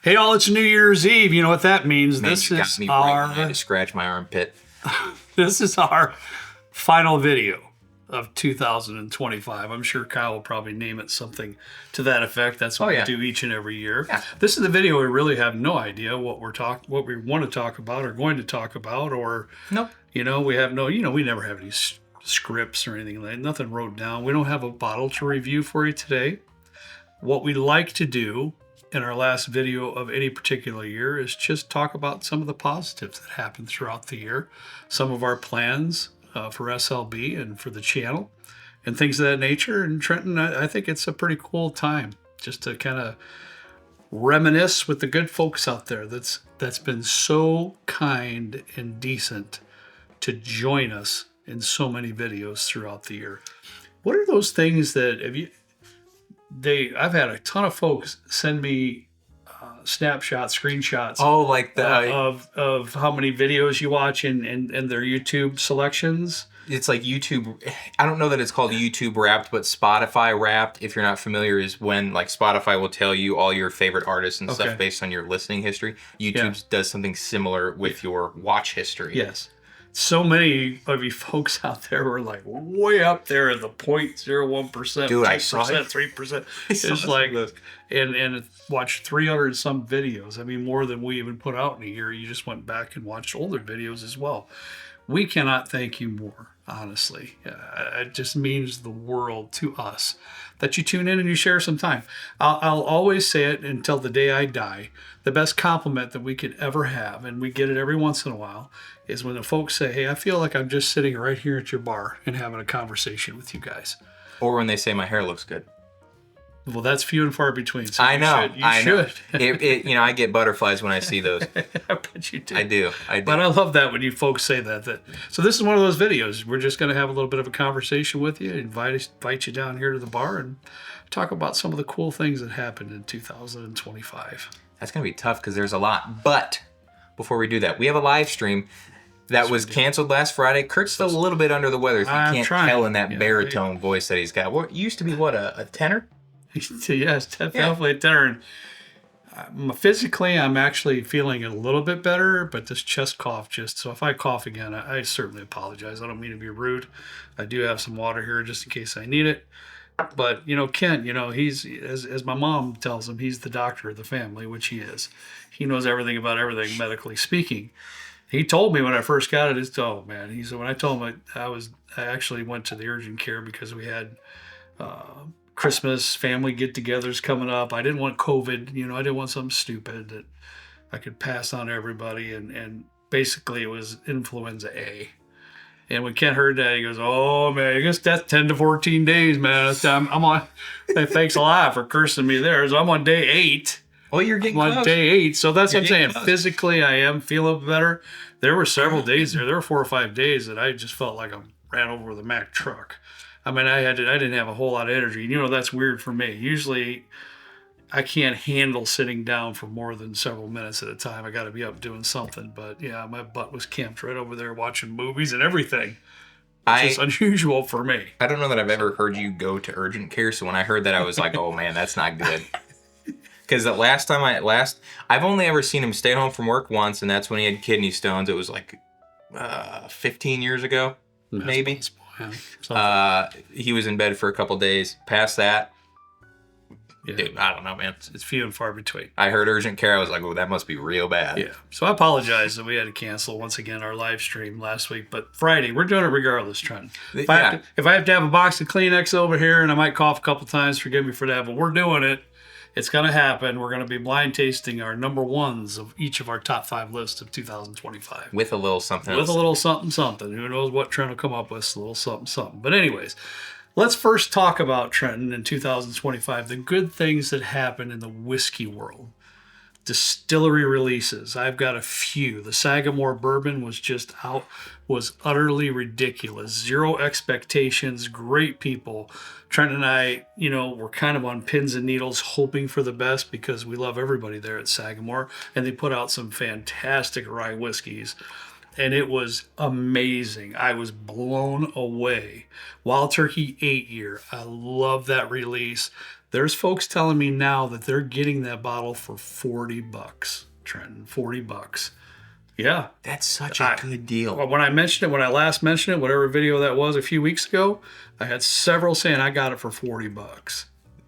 Hey, all, it's New Year's Eve. You know what that means. Man, This you got is me right our when I had to scratch my armpit. this is our final video of 2025. I'm sure Kyle will probably name it something to that effect. That's what we do each and every year. Yeah. This is the video we really have no idea what what we want to talk about or going to talk about, or Nope. we have no, we never have any scripts or anything like that. Nothing wrote down. We don't have a bottle to review for you today. What we like to do in our last video of any particular year is just talk about some of the positives that happened throughout the year, some of our plans for SLB and for the channel, and things of that nature. And Trenton, I think it's a pretty cool time just to kind of reminisce with the good folks out there that's been so kind and decent to join us in so many videos throughout the year. What are those things that I've had a ton of folks send me snapshots, screenshots. Oh, like the of how many videos you watch and their YouTube selections. It's like YouTube. I don't know that it's called YouTube Wrapped, but Spotify Wrapped, if you're not familiar, is when like Spotify will tell you all your favorite artists and stuff based on your listening history. YouTube does something similar with your watch history. Yes. So many of you folks out there were like way up there at the 0.01%, dude, I saw it. 3%. It's like, and watched 300 some videos. I mean, more than we even put out in a year. You just went back and watched older videos as well. We cannot thank you more, honestly. It just means the world to us that you tune in and you share some time. I'll always say it until the day I die. The best compliment that we could ever have, and we get it every once in a while, is when the folks say, hey, I feel like I'm just sitting right here at your bar and having a conversation with you guys. Or when they say my hair looks good. Well, that's few and far between. So I know. You should. I get butterflies when I see those. I bet you do. I do. But I love that when you folks say that. So this is one of those videos. We're just going to have a little bit of a conversation with you, invite you down here to the bar and talk about some of the cool things that happened in 2025. That's going to be tough because there's a lot. But before we do that, we have a live stream that was canceled last Friday. Kurt's still a little bit under the weather. If you can't tell in that baritone voice that he's got. What used to be a tenor? Yes, definitely a tenor. Physically, I'm actually feeling a little bit better, but this chest cough so if I cough again, I certainly apologize. I don't mean to be rude. I do have some water here just in case I need it. But, Kent, he's, as my mom tells him, he's the doctor of the family, which he is. He knows everything about everything, medically speaking. He told me when I first got it, he said, when I told him I actually went to the urgent care because we had Christmas family get-togethers coming up. I didn't want COVID, I didn't want something stupid that I could pass on to everybody. And basically it was influenza A. And when Ken heard that, he goes, oh, man, I guess that's 10 to 14 days, man. I'm on, thanks a lot for cursing me there. So I'm on day 8. Well, you're getting close. On day 8. So that's what I'm saying. Close. Physically, I am feeling better. There were several days there. There were 4 or 5 days that I just felt like I ran over with a Mack truck. I mean, I didn't have a whole lot of energy. That's weird for me. Usually, I can't handle sitting down for more than several minutes at a time. I got to be up doing something. But yeah, my butt was camped right over there watching movies and everything. It's unusual for me. I don't know that I've ever heard you go to urgent care. So when I heard that, I was like, oh man, that's not good. Because the last time I've only ever seen him stay home from work once, and that's when he had kidney stones. It was like 15 years ago, maybe. He was in bed for a couple days. Past that, dude, I don't know, man. It's few and far between. I heard urgent care. I was like, oh, that must be real bad. Yeah. So I apologize that we had to cancel once again our live stream last week. But Friday, we're doing it regardless, Trent. If I have to have a box of Kleenex over here and I might cough a couple times, forgive me for that. But we're doing it. It's going to happen. We're going to be blind tasting our number ones of each of our top 5 lists of 2025. With a little something else. With a little something, something. Who knows what Trent will come up with. A little something, something. But anyways, let's first talk about, Trenton, in 2025, the good things that happened in the whiskey world. Distillery releases. I've got a few. The Sagamore Bourbon was utterly ridiculous. 0 expectations. Great people. Trent and I, were kind of on pins and needles hoping for the best because we love everybody there at Sagamore. And they put out some fantastic rye whiskeys. And it was amazing. I was blown away. Wild Turkey 8-year. I love that release. There's folks telling me now that they're getting that bottle for $40, Trenton, $40. Yeah. That's such a good deal. When I mentioned it, when I last mentioned it, whatever video that was a few weeks ago, I had several saying I got it for $40.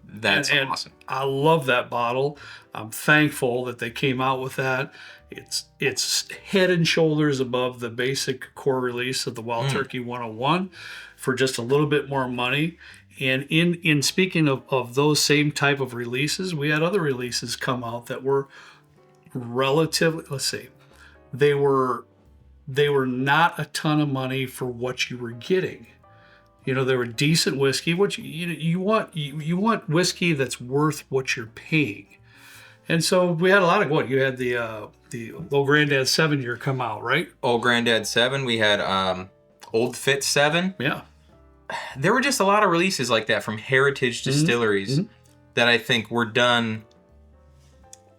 That's awesome. I love that bottle. I'm thankful that they came out with that. It's head and shoulders above the basic core release of the Wild Turkey 101 for just a little bit more money. And in speaking of those same type of releases, we had other releases come out that were relatively, let's see, they were not a ton of money for what you were getting. You know, they were decent whiskey. What you want whiskey that's worth what you're paying. And so we had a lot of what you had the Old Granddad 7 year come out, right? Old Granddad 7. We had Old Fit 7. Yeah. There were just a lot of releases like that from heritage distilleries that I think were done.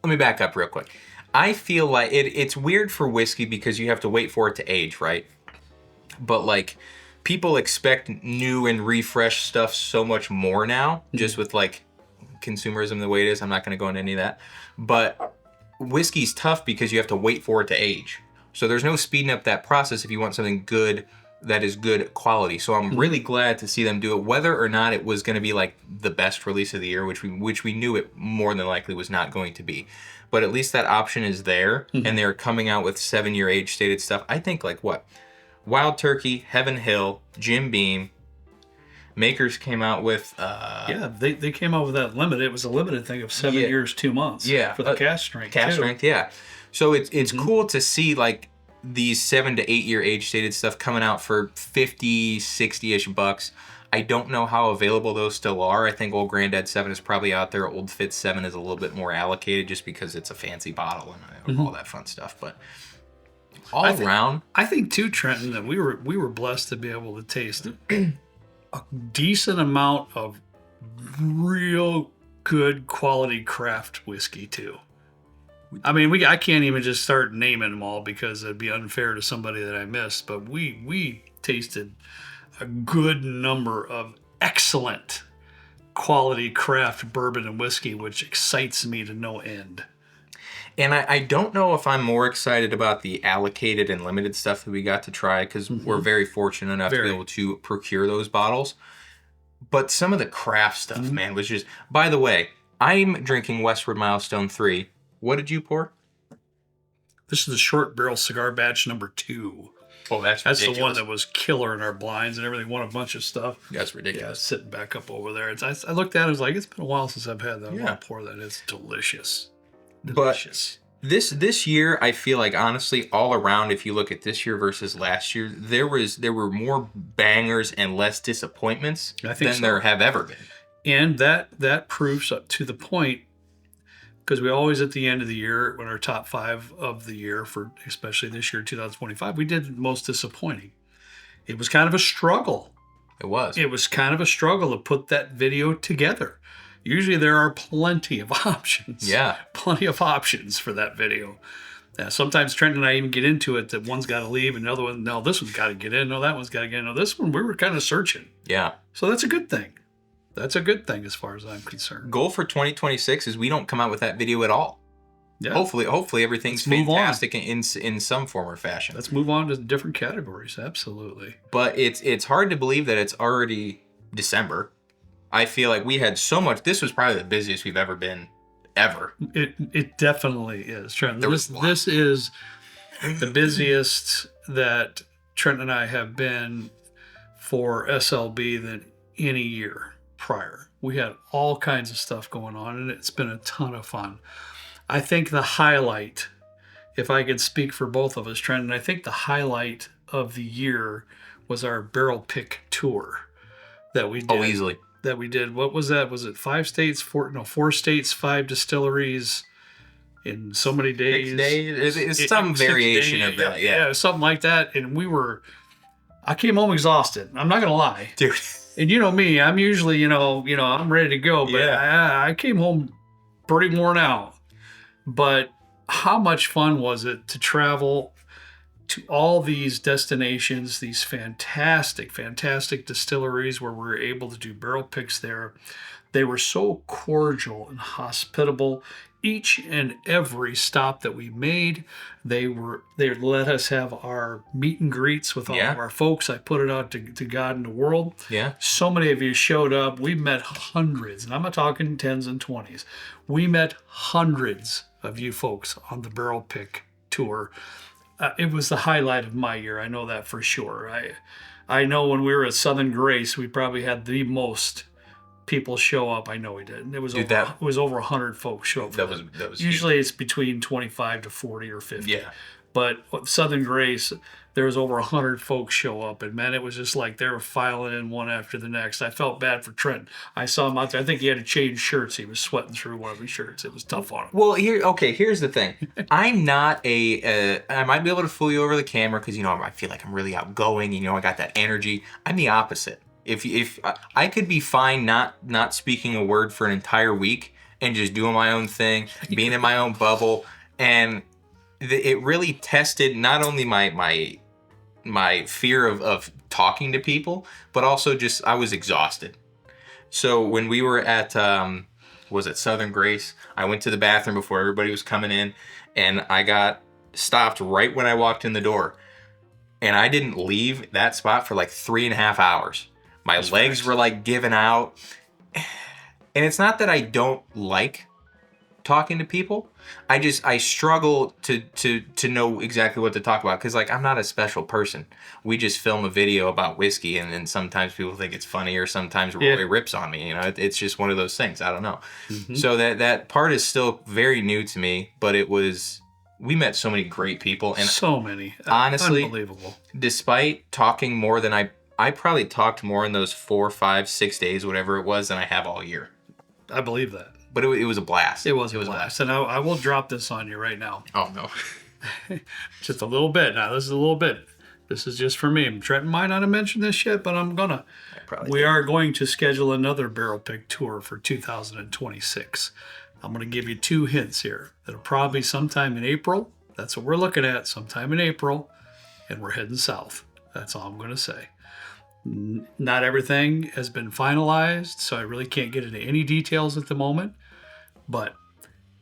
Let me back up real quick. I feel like it's weird for whiskey because you have to wait for it to age, right? But like people expect new and refreshed stuff so much more now, just with like consumerism the way it is. I'm not going to go into any of that. But whiskey's tough because you have to wait for it to age. So there's no speeding up that process if you want something good that is good quality. So I'm really glad to see them do it, whether or not it was going to be like the best release of the year, which we knew it more than likely was not going to be. But at least that option is there, and they're coming out with 7-year age stated stuff. I think like what? Wild Turkey, Heaven Hill, Jim Beam. Makers came out with... they came out with that limited. It was a limited thing of 7 years, 2 months. Yeah. For the cast strength, Cast strength, yeah. So it's cool to see like these 7 to 8 year age stated stuff coming out for 50, 60-ish bucks. I don't know how available those still are. I think Old Granddad 7 is probably out there. Old Fit 7 is a little bit more allocated just because it's a fancy bottle and all that fun stuff. But around, I think too, Trenton, that we were blessed to be able to taste a decent amount of real good quality craft whiskey too. I mean, I can't even just start naming them all because it'd be unfair to somebody that I missed. But we tasted a good number of excellent quality craft bourbon and whiskey, which excites me to no end. And I don't know if I'm more excited about the allocated and limited stuff that we got to try because we're very fortunate enough to be able to procure those bottles. But some of the craft stuff, man, was just... By the way, I'm drinking Westward Milestone 3. What did you pour? This is the short barrel cigar batch number 2. Oh, that's the one that was killer in our blinds and everything. Won a bunch of stuff. That's ridiculous. Yeah, sitting back up over there. I looked at it. I was like, it's been a while since I've had that. Yeah. I want to pour that. It's delicious. Delicious. But this year, I feel like honestly, all around, if you look at this year versus last year, there were more bangers and less disappointments than there have ever been. And that proves up to the point. Because we always, at the end of the year, when our top 5 of the year, for especially this year, 2025, we did most disappointing. It was kind of a struggle. It was. It was kind of a struggle to put that video together. Usually there are plenty of options. Yeah. Plenty of options for that video. Sometimes Trent and I even get into it that one's got to leave and the other one, no, this one's got to get in. No, that one's got to get in. No, this one, we were kind of searching. Yeah. So that's a good thing. That's a good thing as far as I'm concerned. Goal for 2026 is we don't come out with that video at all. Yeah. Hopefully everything's fantastic in some form or fashion. Let's move on to different categories. Absolutely. But it's hard to believe that it's already December. I feel like we had so much. This was probably the busiest we've ever been, ever. It definitely is, Trent. This is the busiest that Trent and I have been for SLB than any year prior. We had all kinds of stuff going on, and it's been a ton of fun. I think the highlight, if I could speak for both of us, Trent, and I think the highlight of the year was our barrel pick tour that we did. Oh, easily. That we did. What was that? Was it 5 states? 4 states, 5 distilleries in so many days? 6 days. It's some variation of that. Yeah, something like that. And I came home exhausted. I'm not going to lie. Dude. And you know me, I'm usually, I'm ready to go, but I came home pretty worn out. But how much fun was it to travel to all these destinations, these fantastic, fantastic distilleries where we were able to do barrel picks there. They were so cordial and hospitable. Each and every stop that we made, they let us have our meet and greets with all of our folks. I put it out to God and the world. Yeah. So many of you showed up. We met hundreds, and I'm not talking 10s and 20s. We met hundreds of you folks on the barrel pick tour. It was the highlight of my year. I know that for sure. I know when we were at Southern Grace, we probably had the most people show up. I know we did. It was over 100 folks show up. That was usually it's between 25 to 40 or 50. Yeah. But Southern Grace, there was over 100 folks show up, and man, it was just like they were filing in one after the next. I felt bad for Trent. I saw him out there. I think he had to change shirts. He was sweating through one of his shirts. It was tough on him. Well, here's the thing. I'm not I might be able to fool you over the camera because I feel like I'm really outgoing. I got that energy. I'm the opposite. If I could be fine not speaking a word for an entire week and just doing my own thing, being in my own bubble, and it really tested not only my fear of talking to people, but also just I was exhausted. So when we were at was it Southern Grace, I went to the bathroom before everybody was coming in, and I got stopped right when I walked in the door, and I didn't leave that spot for like 3.5 hours. My legs were like giving out. And it's not that I don't like talking to people. I struggle to know exactly what to talk about because I'm not a special person. We just film a video about whiskey, and then sometimes people think it's funny, or sometimes Roy rips on me. It's just one of those things. I don't know. Mm-hmm. So that part is still very new to me, but we met so many great people, and so many, honestly, unbelievable. Despite talking more than I probably talked more in those 4, 5, 6 days, whatever it was, than I have all year. I believe that. But it was a blast. It was a blast. And I will drop this on you right now. Oh, no. Just a little bit. Now, this is a little bit. This is just for me. Trenton might not have mentioned this yet, but I'm going to. We are going to schedule another barrel pick tour for 2026. I'm going to give you 2 hints here. It'll probably be sometime in April. That's what we're looking at, sometime in April. And we're heading south. That's all I'm going to say. Not everything has been finalized, so I really can't get into any details at the moment. But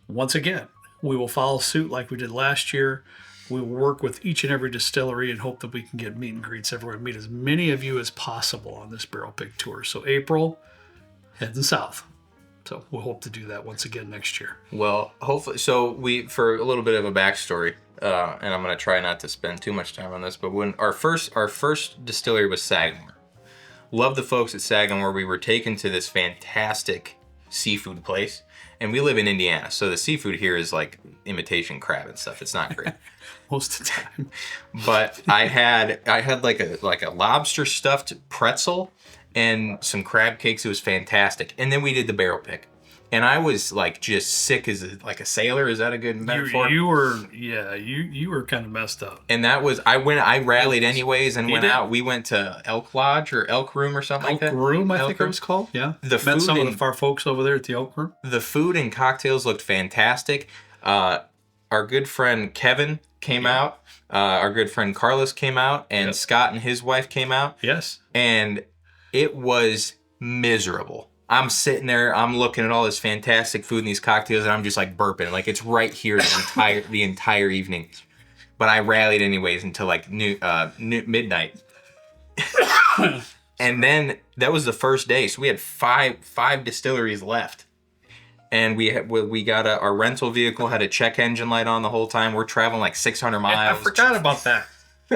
once again, we will follow suit like we did last year. We will work with each and every distillery and hope that we can get meet and greets everywhere, meet as many of you as possible on this barrel pick tour. So April, heading south. So we'll hope to do that once again next year. Well, hopefully. So for a little bit of a backstory, and I'm going to try not to spend too much time on this, but when our first distillery was Sagamore. Love the folks at Sagamore. We were taken to this fantastic seafood place, and we live in Indiana, so the seafood here is like imitation crab and stuff. It's not great most of the time. But I had like a lobster stuffed pretzel and some crab cakes. It was fantastic. And then we did the barrel pick, and I was like just sick as a sailor. Is that a good metaphor? You were kind of messed up. And that was I rallied anyways and went out. We went to Elk Lodge or Elk Room or something like that. Elk Room, I think it was called. Yeah. Met some of our folks over there at the Elk Room. The food and cocktails looked fantastic. Our good friend Kevin came out. Our good friend Carlos came out, and Scott and his wife came out. Yes. And it was miserable. I'm sitting there, I'm looking at all this fantastic food and these cocktails, and I'm just like burping. Like it's right here the entire evening. But I rallied anyways until like midnight. And then that was the first day. So we had five distilleries left. And we got our rental vehicle had a check engine light on the whole time. We're traveling like 600 miles. I forgot about that.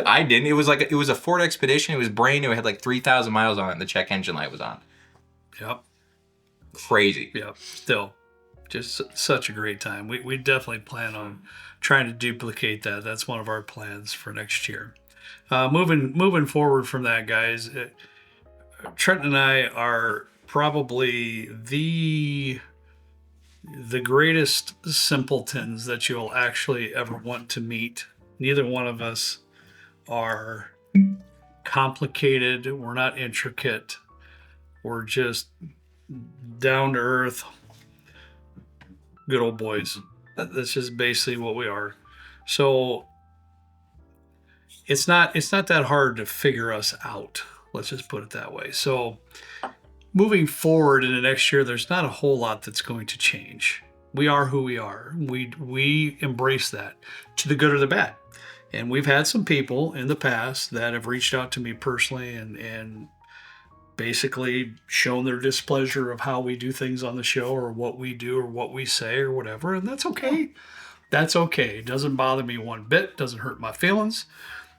I didn't. It was a Ford Expedition. It was brand new. It had like 3,000 miles on it, and the check engine light was on. Yep. Crazy. Yep. Still, just such a great time. We definitely plan on trying to duplicate that. That's one of our plans for next year. Moving forward from that, guys, Trent and I are probably the greatest simpletons that you'll actually ever want to meet. Neither one of us are complicated. We're not intricate. We're just down to earth, good old boys. That's just basically what we are. So it's not that hard to figure us out. Let's just put it that way. So moving forward in the next year, there's not a whole lot that's going to change. We are who we are. We embrace that, to the good or the bad. And we've had some people in the past that have reached out to me personally and basically shown their displeasure of how we do things on the show, or what we do, or what we say, or whatever. And that's okay. That's okay. It doesn't bother me one bit. Doesn't hurt my feelings.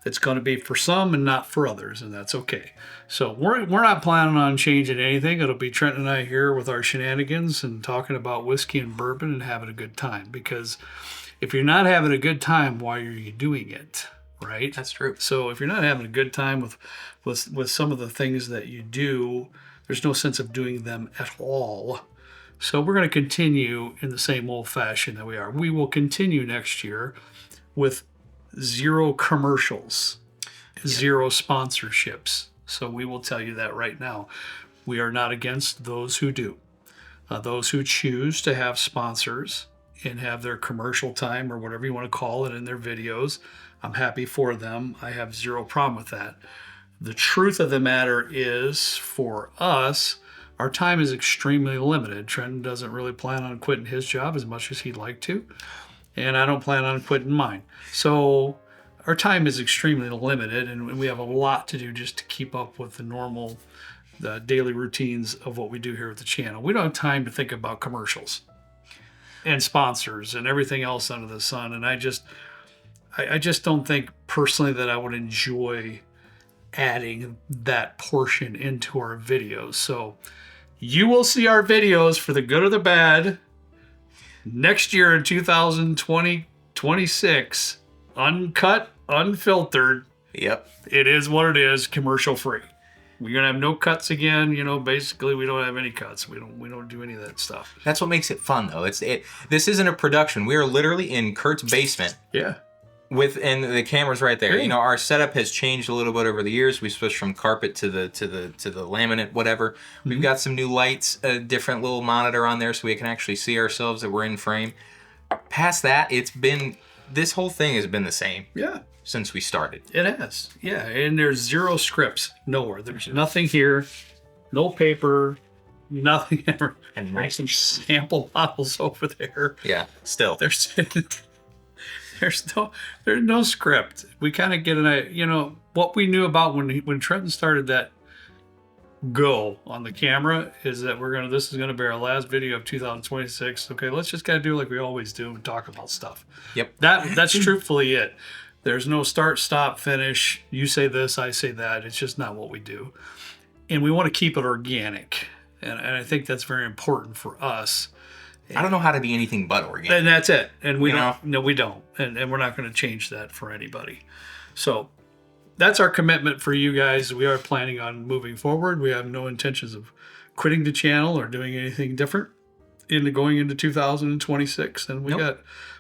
It's going to be for some and not for others, and that's okay. So we're not planning on changing anything. It'll be Trent and I here with our shenanigans and talking about whiskey and bourbon and having a good time. Because if you're not having a good time, why are you doing it? Right? That's true. So if you're not having a good time with some of the things that you do, there's no sense of doing them at all. So we're going to continue in the same old fashion that we are. We will continue next year with 0 commercials, 0 sponsorships. So we will tell you that right now. We are not against those who do. Those who choose to have sponsors and have their commercial time, or whatever you want to call it, in their videos, I'm happy for them. I have 0 problem with that. The truth of the matter is, for us, our time is extremely limited. Trent doesn't really plan on quitting his job as much as he'd like to, and I don't plan on quitting mine. So our time is extremely limited, and we have a lot to do just to keep up with the daily routines of what we do here at the channel. We don't have time to think about commercials and sponsors and everything else under the sun. And I just don't think personally that I would enjoy adding that portion into our videos. So you will see our videos, for the good or the bad, next year in 2026, uncut, unfiltered. Yep. It is what it is, commercial free. We're gonna have no cuts again. Basically we don't have any cuts. We don't do any of that stuff. That's what makes it fun, though. This isn't a production. We are literally in Kurt's basement. Yeah. And the camera's right there. Yeah. Our setup has changed a little bit over the years. We switched from carpet to the laminate, whatever. Mm-hmm. We've got some new lights, a different little monitor on there, so we can actually see ourselves, that we're in frame. Past that, this whole thing has been the same. Yeah. Since we started. It has. Yeah. And there's 0 scripts nowhere. There's nothing here, no paper, nothing ever. And there's some sample bottles over there. Yeah. Still. There's no script. We kind of get what we knew about when Trenton started that go on the camera is that this is gonna be our last video of 2026. Okay, let's just gotta do like we always do and talk about stuff. Yep. That's truthfully it. There's no start, stop, finish. You say this, I say that. It's just not what we do, and we want to keep it organic. And I think that's very important for us. I don't know how to be anything but organic. And that's it. And we don't. No, we don't. And we're not going to change that for anybody. So that's our commitment for you guys. We are planning on moving forward. We have no intentions of quitting the channel or doing anything different going into 2026. And we got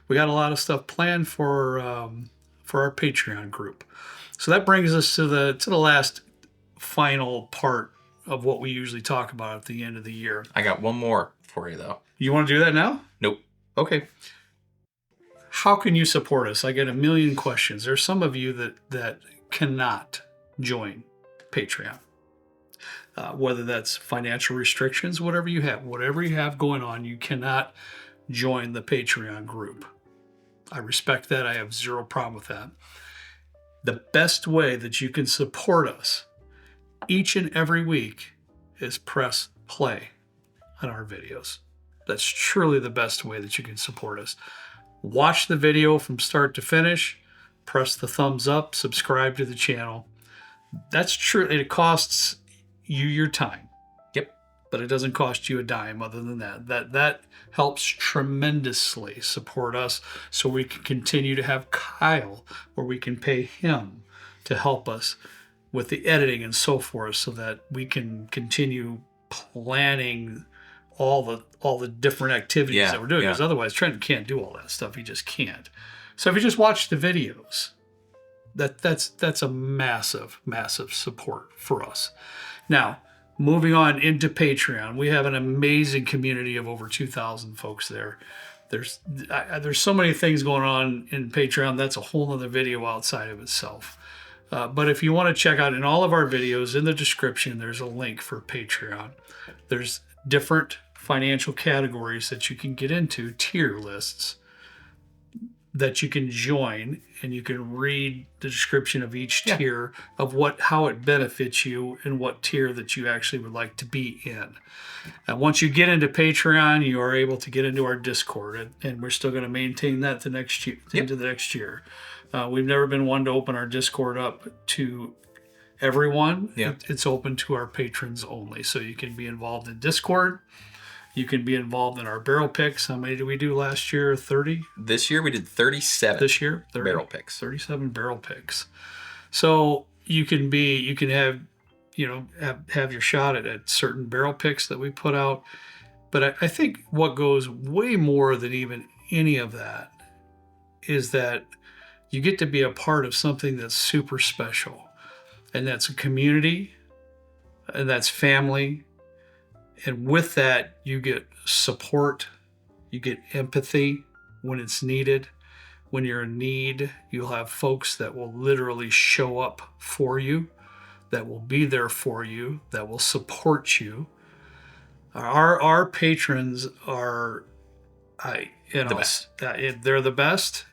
a lot of stuff planned for our Patreon group. So that brings us to the last final part of what we usually talk about at the end of the year. I got one more for you, though. You want to do that now? Nope. Okay. How can you support us? I get a million questions. There's some of you that cannot join Patreon. Whether that's financial restrictions, whatever you have going on, you cannot join the Patreon group. I respect that. I have 0 problem with that. The best way that you can support us each and every week is press play on our videos. That's truly the best way that you can support us. Watch the video from start to finish, press the thumbs up, subscribe to the channel. That's true. It costs you your time. Yep. But it doesn't cost you a dime other than that. That helps tremendously support us so we can continue to have Kyle, where we can pay him to help us with the editing and so forth, so that we can continue planning all the different activities that we're doing. Because otherwise Trent can't do all that stuff. He just can't. So if you just watch the videos, that's a massive, massive support for us. Now, moving on into Patreon, we have an amazing community of over 2,000 folks there. There's so many things going on in Patreon. That's a whole other video outside of itself. But if you want to check out in all of our videos, in the description, there's a link for Patreon. There's different financial categories that you can get into, tier lists that you can join, and you can read the description of each tier of how it benefits you and what tier that you actually would like to be in. And once you get into Patreon, you are able to get into our Discord, and we're still going to maintain that into the next year. We've never been one to open our Discord up to everyone. It's open to our patrons only. So you can be involved in Discord. You can be involved in our barrel picks. How many did we do last year? 30? This year we did 37. This year? 30, barrel picks. 37 barrel picks. So you can have your shot at certain barrel picks that we put out. But I think what goes way more than even any of that is that you get to be a part of something that's super special. And that's a community, and that's family. And with that, you get support, you get empathy when it's needed. When you're in need, you'll have folks that will literally show up for you, that will be there for you, that will support you. Our patrons are, the best. They're the best.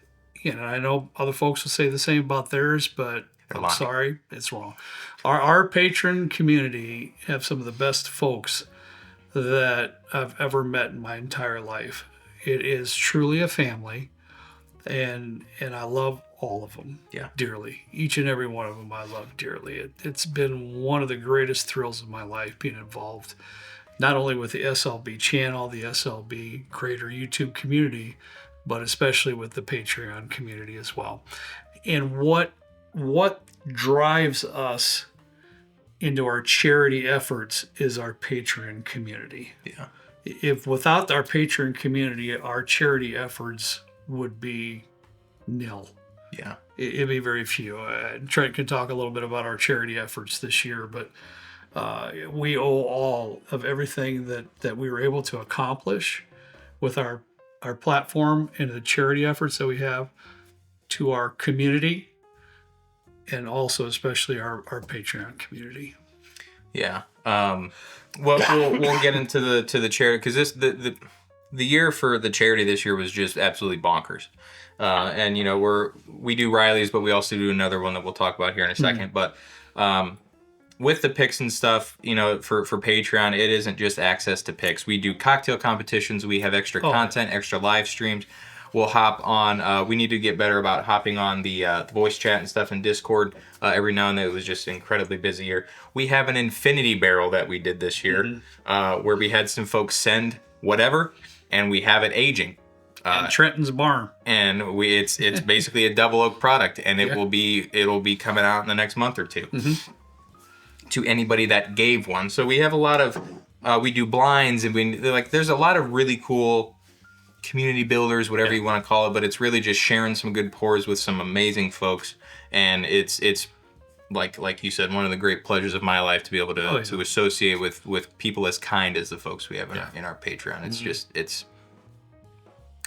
I know other folks will say the same about theirs, but I'm sorry, it's wrong. Our patron community have some of the best folks that I've ever met in my entire life. It is truly a family, and I love all of them dearly. Each and every one of them I love dearly. It's been one of the greatest thrills of my life being involved, not only with the SLB channel, the SLB Creator YouTube community, but especially with the Patreon community as well. And what drives us into our charity efforts is our Patreon community. Yeah. If without our Patreon community, our charity efforts would be nil. Yeah. It'd be very few. Trent can talk a little bit about our charity efforts this year, but we owe all of everything that we were able to accomplish with our platform and the charity efforts that we have to our community, and also especially our Patreon community. Yeah. Well, we'll get into the charity, because the year for the charity this year was just absolutely bonkers. And we do Riley's, but we also do another one that we'll talk about here in a second. But with the picks and stuff, for Patreon, it isn't just access to picks. We do cocktail competitions. We have extra content, extra live streams. We'll hop on. We need to get better about hopping on the voice chat and stuff in Discord every now and then. It was just an incredibly busy year. We have an infinity barrel that we did this year, where we had some folks send whatever, and we have it aging. In Trenton's barn, and it's basically a double oak product, and it'll be coming out in the next month or two to anybody that gave one. So we have a lot of we do blinds, and there's a lot of really cool community builders, whatever you want to call it, but it's really just sharing some good pours with some amazing folks. And it's like you said, one of the great pleasures of my life to be able to associate with people as kind as the folks we have in our Patreon. It's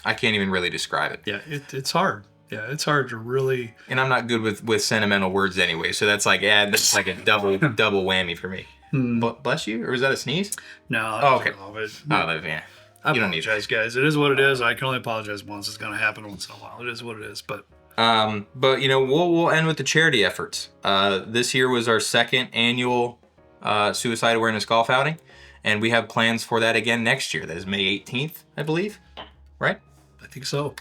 I can't even really describe it. Yeah, it's hard. Yeah, it's hard to really. And I'm not good with sentimental words anyway, so that's like a double whammy for me. Bless you, or was that a sneeze? No. Oh, okay. I apologize, guys. It is what it is. I can only apologize once. It's going to happen once in a while. It is what it is. But we'll end with the charity efforts. This year was our second annual suicide awareness golf outing, and we have plans for that again next year. That is May 18th, I believe. Right? I think so.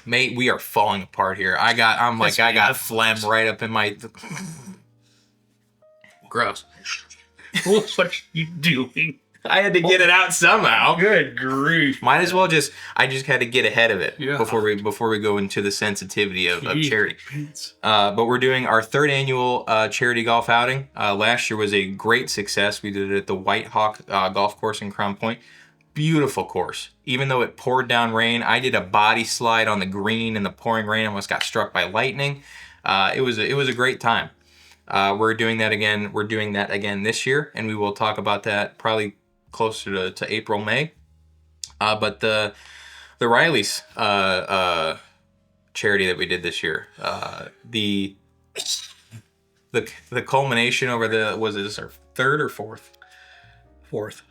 Mate, we are falling apart here. I got phlegm right up in my. Gross. What are you doing? I had to get it out somehow. Good grief. Might as well I just had to get ahead of it before we go into the sensitivity of charity. But we're doing our third annual charity golf outing. Last year was a great success. We did it at the White Hawk Golf Course in Crown Point. Beautiful course. Even though it poured down rain, I did a body slide on the green in the pouring rain. Almost got struck by lightning. It was a great time. We're doing that again. We're doing that again this year, and we will talk about that probably closer to April, May. But the Rileys charity that we did this year. The culmination over was this our third or fourth? Fourth.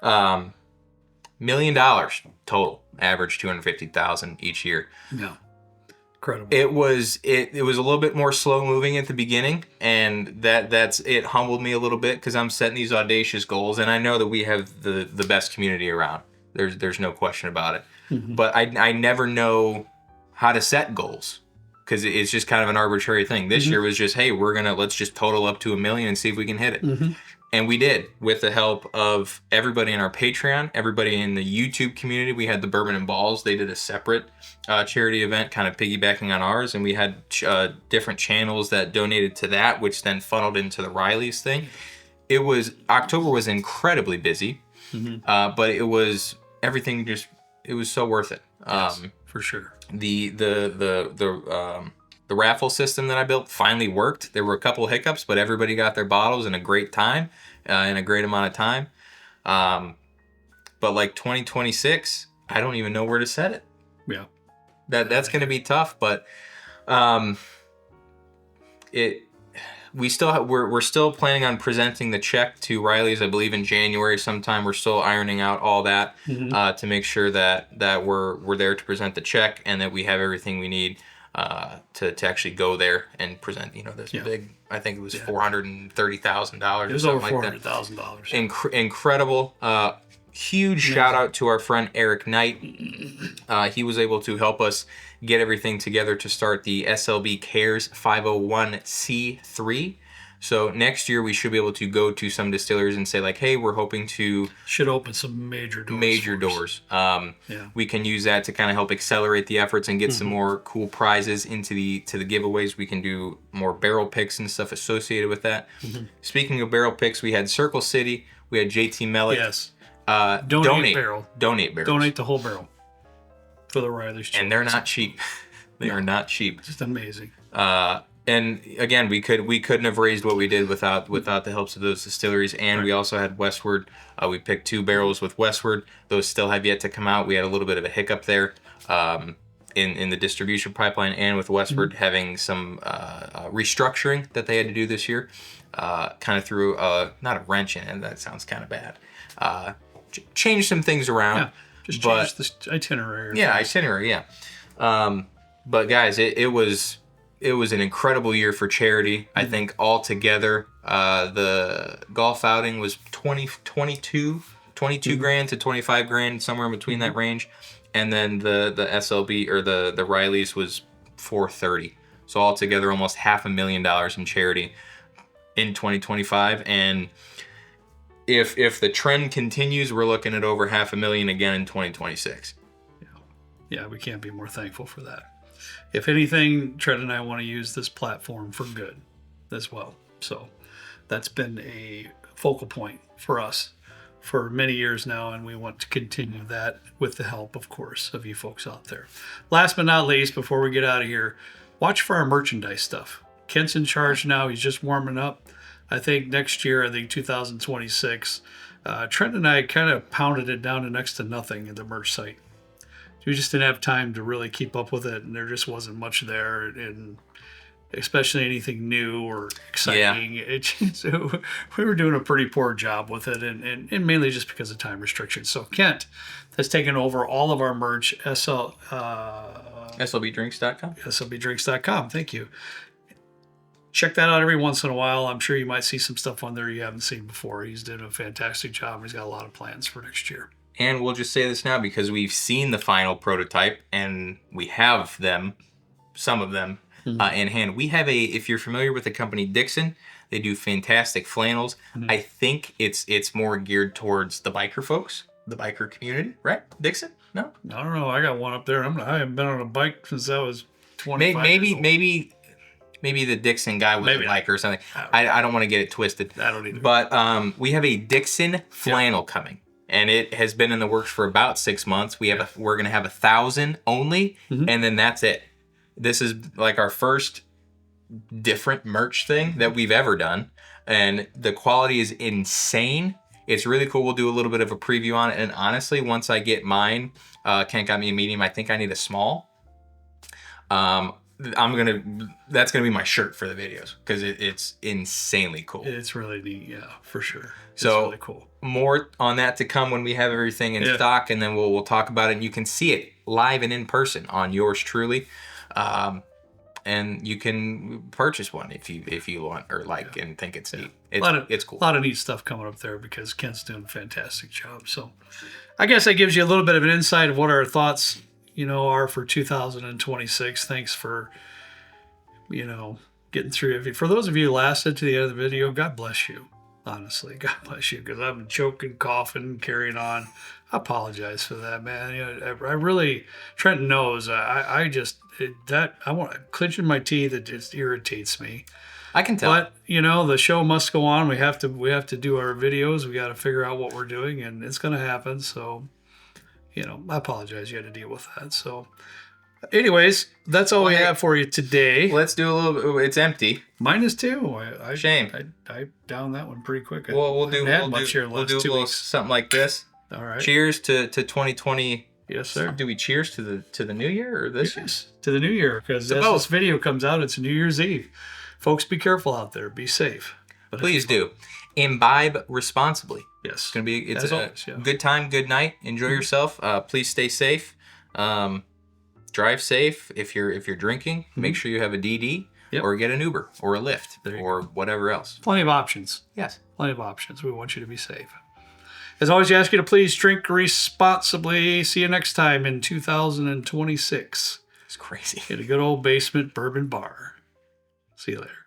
$1 million total, average 250,000 each year. Yeah. Incredible. It was a little bit more slow moving at the beginning, and that's it humbled me a little bit because I'm setting these audacious goals, and I know that we have the best community around. There's no question about it. Mm-hmm. But I never know how to set goals because it's just kind of an arbitrary thing. This year was just, hey, let's just total up to $1 million and see if we can hit it. Mm-hmm. And we did, with the help of everybody in our Patreon, everybody in the YouTube community. We had the Bourbon and Balls. They did a separate charity event, kind of piggybacking on ours. And we had different channels that donated to that, which then funneled into the Riley's thing. October was incredibly busy, but it was everything it was so worth it. Yes, for sure. The raffle system that I built finally worked. There were a couple of hiccups, but everybody got their bottles in a great time, in a great amount of time. But like 2026, I don't even know where to set it. Yeah, that's going to be tough. But we're still planning on presenting the check to Riley's, I believe, in January sometime. We're still ironing out all that to make sure that we're there to present the check and that we have everything we need. To actually go there and present, this big, I think it was $430,000. It was over $400,000. Incredible. Huge shout out to our friend Eric Knight. He was able to help us get everything together to start the SLB Cares 501c3. So next year we should be able to go to some distillers and say like, hey, we're hoping to... Should open some major doors. We can use that to kind of help accelerate the efforts and get some more cool prizes into the giveaways. We can do more barrel picks and stuff associated with that. Speaking of barrel picks, we had Circle City. We had JT Mellick. Yes. Donate barrels. Donate the whole barrel for the Riley's. And they're not cheap. They are not cheap. Just amazing. And again, we couldn't have raised what we did without the helps of those distilleries. And we also had Westward. We picked 2 barrels with Westward. Those still have yet to come out. We had a little bit of a hiccup there in the distribution pipeline, and with Westward having some restructuring that they had to do this year. Kind of threw not a wrench in it. That sounds kind of bad. Change some things around. Yeah, just change the itinerary. Itinerary. Yeah. But guys, it was an incredible year for charity. I think altogether, the golf outing was 22 grand to 25 grand, somewhere in between that range. And then the SLB or the Riley's was 430. So altogether, almost $500,000 in charity in 2025. And if the trend continues, we're looking at over $500,000 again in 2026. Yeah, we can't be more thankful for that. If anything, Tread and I want to use this platform for good as well. So that's been a focal point for us for many years now, and we want to continue that with the help, of course, of you folks out there. Last but not least, before we get out of here, watch for our merchandise stuff. Kent's in charge now. He's just warming up. I think next year, 2026, Trent and I kind of pounded it down to next to nothing at the merch site. We just didn't have time to really keep up with it, and there just wasn't much there, and especially anything new or exciting. Yeah. We were doing a pretty poor job with it, and mainly just because of time restrictions. So Kent has taken over all of our merch, slbdrinks.com. slbdrinks.com. Thank you. Check that out every once in a while. I'm sure you might see some stuff on there you haven't seen before. He's doing a fantastic job. He's got a lot of plans for next year. And we'll just say this now because we've seen the final prototype and we have some of them in hand. We have if you're familiar with the company Dixon, they do fantastic flannels. I think it's more geared towards the biker folks, the biker community, right? Dixon? No? I don't know. I got one up there. I haven't been on a bike since I was 25 years old. Maybe the Dixon guy was a biker or something. I don't want to get it twisted. I don't either. But we have a Dixon flannel coming. And it has been in the works for about 6 months. We're going to have 1,000 only, and then that's it. This is like our first different merch thing that we've ever done, and the quality is insane. It's really cool. We'll do a little bit of a preview on it, and honestly, once I get mine, Kent got me a medium. I think I need a small. That's gonna be my shirt for the videos because it's insanely cool. It's really neat, yeah, for sure. It's So really cool. More on that to come when we have everything in stock, and then we'll talk about it. And you can see it live and in person on yours truly, and you can purchase one if you want or like and think it's neat. It's cool. A lot of neat stuff coming up there because Kent's doing a fantastic job. So, I guess that gives you a little bit of an insight of what our thoughts, are for 2026. Thanks for, getting through it. For those of you who lasted to the end of the video, God bless you. Honestly, God bless you, because I'm choking, coughing, carrying on. I apologize for that, man. I really, Trenton knows. I want clenching my teeth. It just irritates me. I can tell. But the show must go on. We have to do our videos. We got to figure out what we're doing, and it's going to happen. So, I apologize. You had to deal with that. So, anyways, that's all we have for you today. Let's do a little. It's empty. Mine is too. Shame. I downed that one pretty quick. We'll do something like this. All right. Cheers to 2020. Yes, sir. Do we cheers to the new year or this? Yes, to the new year, because as this video comes out, it's New Year's Eve. Folks, be careful out there. Be safe. But please do. Imbibe responsibly. Yes. It's gonna be good time, good night. Enjoy yourself. Please stay safe. Drive safe. If you're drinking, make sure you have a DD or get an Uber or a Lyft or whatever else. Plenty of options. Yes. Plenty of options. We want you to be safe. As always, we ask you to please drink responsibly. See you next time in 2026. It's crazy. At a good old basement bourbon bar. See you later.